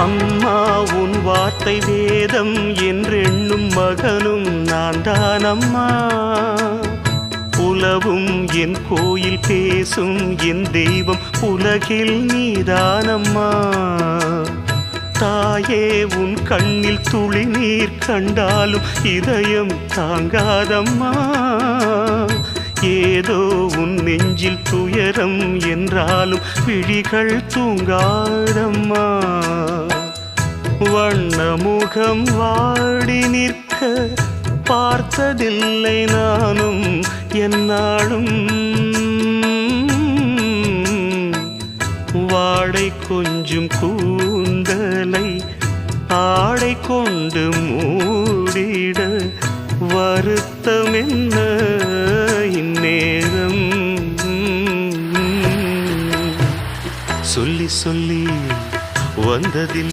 அம்மா உன் வார்த்தை வேதம் என்றெண்ணும் மகனும் நான் தானம்மா. உலவும் என் கோயில் பேசும் என் தெய்வம் உலகில் நீதானம்மா. தாயே உன் கண்ணில் துளி நீர் கண்டாலும் இதயம் தாங்காதம்மா. ஏதோ உன் நெஞ்சில் துயரம் என்றாலும் விழிகள் தூங்காதம்மா. வண்ணமுகம் வாடி நிற்க பார்த்ததில்லை நானும் என்னாலும். வாடை கொஞ்சம் கூந்தலை ஆடை கொண்டு மூடிட வருத்தம் என்ன இந்நேரம். சொல்லி சொல்லி வந்ததில்